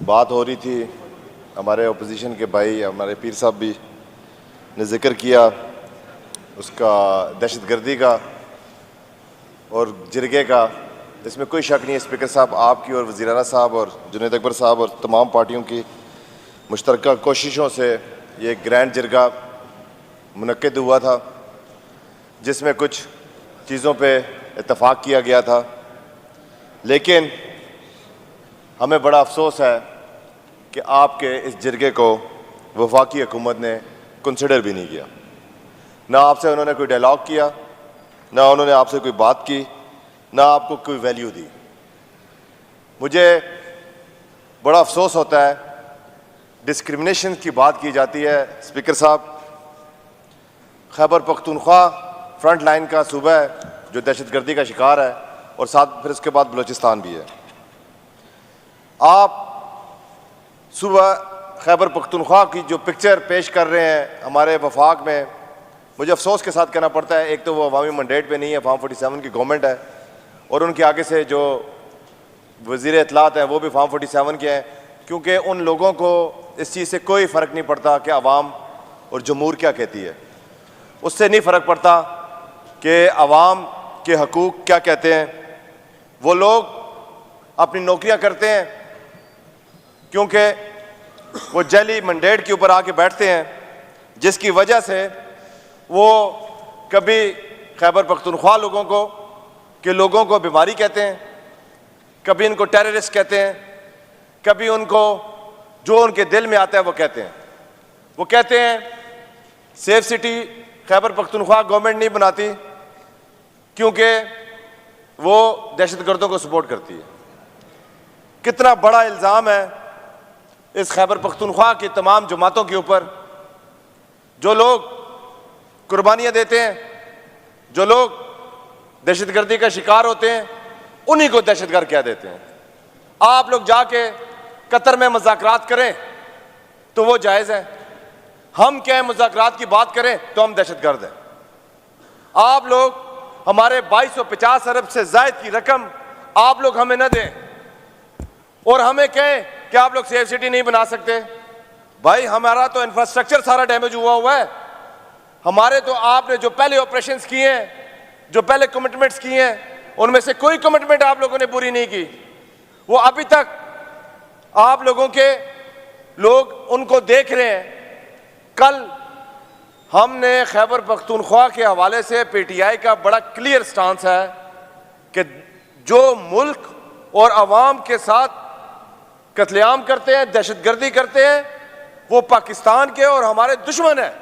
बात हो रही थी, हमारे ओपोजिशन के भाई हमारे पीर साहब भी ने जिक्र किया उसका दहशतगर्दी का और जिरगे का। इसमें कोई शक नहीं है स्पीकर साहब, आपकी और वज़ीर आला साहब और जुनैद अकबर साहब और तमाम पार्टियों की मुश्तरका कोशिशों से ये ग्रैंड जिरगा मुनक्किद हुआ था, जिसमें कुछ चीज़ों पे इत्तफाक किया गया था। लेकिन हमें बड़ा अफसोस है कि आपके इस जिरगे को वफाकी हुकूमत ने कंसिडर भी नहीं किया। ना आपसे उन्होंने कोई डायलॉग किया, ना उन्होंने आपसे कोई बात की, ना आपको कोई वैल्यू दी। मुझे बड़ा अफसोस होता है, डिस्क्रिमिनेशन की बात की जाती है। स्पीकर साहब, खैबर पख्तूनख्वा फ्रंट लाइन का सूबा है जो दहशतगर्दी का शिकार है और साथ फिर उसके बाद बलूचिस्तान भी है। आप सुबह खैबर पख्तूनख्वा की जो पिक्चर पेश कर रहे हैं हमारे वफाक में, मुझे अफसोस के साथ कहना पड़ता है, एक तो वो अवामी मैंडेट पे नहीं है, फार्म 47 की गवर्नमेंट है, और उनके आगे से जो वज़ीर इत्तलात हैं वो भी फार्म 47 के हैं, क्योंकि उन लोगों को इस चीज़ से कोई फ़र्क नहीं पड़ता कि अवाम और जमहूर क्या कहती है। उससे नहीं फ़र्क पड़ता कि अवाम के हकूक़ क्या कहते हैं। वो लोग अपनी नौकरियां करते हैं क्योंकि वो जैली मैंडेट के ऊपर आके बैठते हैं, जिसकी वजह से वो कभी खैबर पख्तूनख्वा लोगों को बीमारी कहते हैं, कभी इनको टेररिस्ट कहते हैं, कभी उनको जो उनके दिल में आता है वो कहते हैं। वो कहते हैं safe city Khyber Pakhtunkhwa government नहीं बनाती क्योंकि वो दहशतगर्दों को सपोर्ट करती है। कितना बड़ा इल्ज़ाम है इस खैबर पख्तूनख्वा की तमाम जमातों के ऊपर। जो लोग कुर्बानियाँ देते हैं, जो लोग दहशतगर्दी का शिकार होते हैं, उन्हीं को दहशतगर्द कह देते हैं। आप लोग जाके कतर में मुज़ाकरात करें तो वो जायज़ है, हम क्या मुज़ाकरात की बात करें तो हम दहशतगर्द हैं। आप लोग हमारे 2250 अरब से ज़ायद की रकम आप लोग हमें न दें और हमें कहें कि आप लोग सेफ सिटी नहीं बना सकते। भाई हमारा तो इंफ्रास्ट्रक्चर सारा डैमेज हुआ है। हमारे तो आपने जो पहले ऑपरेशंस किए हैं, जो पहले कमिटमेंट्स किए हैं, उनमें से कोई कमिटमेंट आप लोगों ने पूरी नहीं की। वो अभी तक आप लोगों के लोग उनको देख रहे हैं। कल हमने खैबर पख्तूनख्वा के हवाले से पीटीआई का बड़ा क्लियर स्टांस है कि जो मुल्क और अवाम के साथ कत्लेआम करते हैं, दहशतगर्दी करते हैं, वो पाकिस्तान के और हमारे दुश्मन है।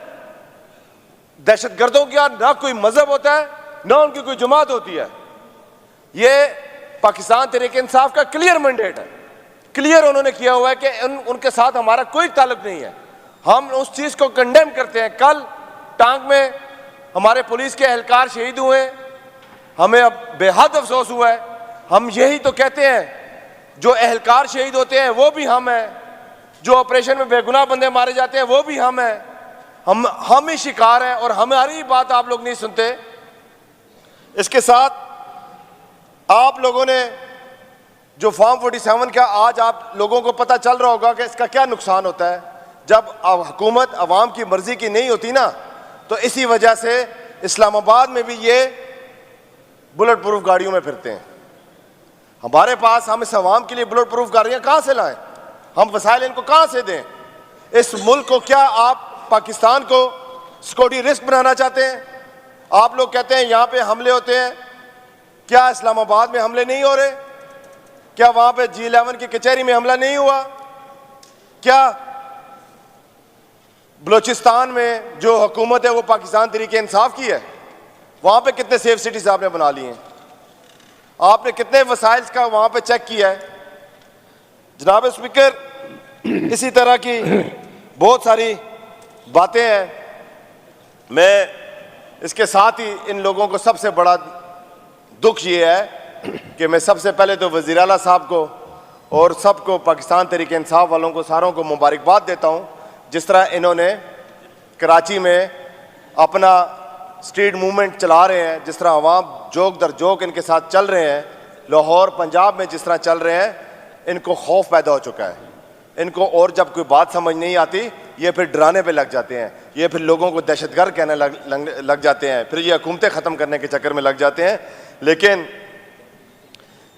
दहशतगर्दों का ना कोई मजहब होता है, ना उनकी कोई जमात होती है। ये पाकिस्तान तहरीक इंसाफ का क्लियर मैंडेट है, क्लियर उन्होंने किया हुआ है कि उनके साथ हमारा कोई ताल्लुक नहीं है। हम उस चीज को कंडेम करते हैं। कल टांग में हमारे पुलिस के एहलकार शहीद हुए, हमें अब बेहद अफसोस हुआ है। हम यही तो कहते हैं, जो एहलकार शहीद होते हैं वो भी हम हैं, जो ऑपरेशन में बेगुनाह बंदे मारे जाते हैं वो भी हम हैं। हम ही शिकार हैं और हमारी बात आप लोग नहीं सुनते। इसके साथ आप लोगों ने जो फॉर्म 47 का आज आप लोगों को पता चल रहा होगा कि इसका क्या नुकसान होता है। जब हुकूमत अवाम की मर्जी की नहीं होती ना, तो इसी वजह से इस्लामाबाद में भी ये बुलेट प्रूफ गाड़ियों में फिरते हैं। हमारे पास, हम इस अवाम के लिए बुलेट प्रूफ गाड़ियाँ कहाँ से लाएं? हम वसाइल इनको कहाँ से दें? इस मुल्क को क्या आप पाकिस्तान को सिक्योरिटी रिस्क बनाना चाहते हैं? आप लोग कहते हैं यहाँ पे हमले होते हैं, क्या इस्लामाबाद में हमले नहीं हो रहे? क्या वहाँ पे G11 की कचहरी में हमला नहीं हुआ? क्या बलूचिस्तान में जो हुकूमत है वो पाकिस्तान तहरीक इंसाफ की है? वहाँ पे कितने सेफ सिटीज आपने बना लिए हैं? आपने कितने वसाइल का वहाँ पे चेक किया है? जनाब स्पीकर, इसी तरह की बहुत सारी बातें हैं। मैं इसके साथ ही इन लोगों को सबसे बड़ा दुख ये है कि मैं सबसे पहले तो वज़ीर आला साहब को और सबको पाकिस्तान तहरीक इंसाफ वालों को सारों को मुबारकबाद देता हूँ, जिस तरह इन्होंने कराची में अपना स्ट्रीट मूवमेंट चला रहे हैं, जिस तरह अवाम जोक दर जोक इनके साथ चल रहे हैं, लाहौर पंजाब में जिस तरह चल रहे हैं, इनको खौफ पैदा हो चुका है। इनको और जब कोई बात समझ नहीं आती ये फिर डराने पे लग जाते हैं, ये फिर लोगों को दहशतगर्द कहने लग जाते हैं, फिर ये हुकूमतें ख़त्म करने के चक्कर में लग जाते हैं। लेकिन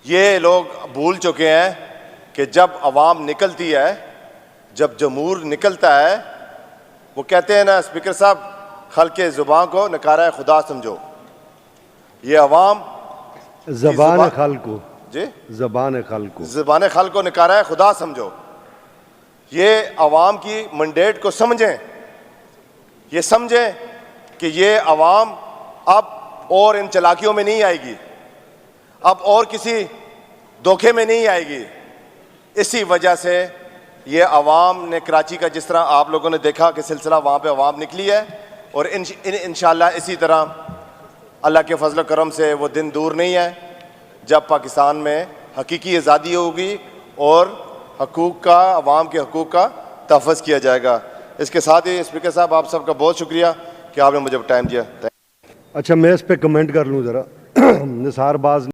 ये लोग भूल चुके हैं कि जब अवाम निकलती है, जब जमहूर निकलता है, वो कहते हैं ना स्पीकर साहब, खल्के ज़ुबान को नकारा खुदा समझो। ये अवाम ज़बान खल को जी ज़बान खल को ज़बान खल को नकारा खुदा समझो। ये अवाम की मंडेट को समझें, ये समझें कि ये अवाम अब और इन चलाकियों में नहीं आएगी, अब और किसी धोखे में नहीं आएगी। इसी वजह से ये अवाम ने कराची का, जिस तरह आप लोगों ने देखा कि सिलसिला वहाँ पे अवाम निकली है, और इंशाअल्लाह इसी तरह अल्लाह के फजल करम से वो दिन दूर नहीं है जब पाकिस्तान में हकीकी आज़ादी होगी और हकूक़ का, अवाम के हकूक़ का तहफ़्फ़ुज़ किया जाएगा। इसके साथ ही स्पीकर साहब आप सबका बहुत शुक्रिया कि आपने मुझे टाइम दिया। अच्छा, मैं इस पर कमेंट कर लूँ ज़रा। निसार बाज़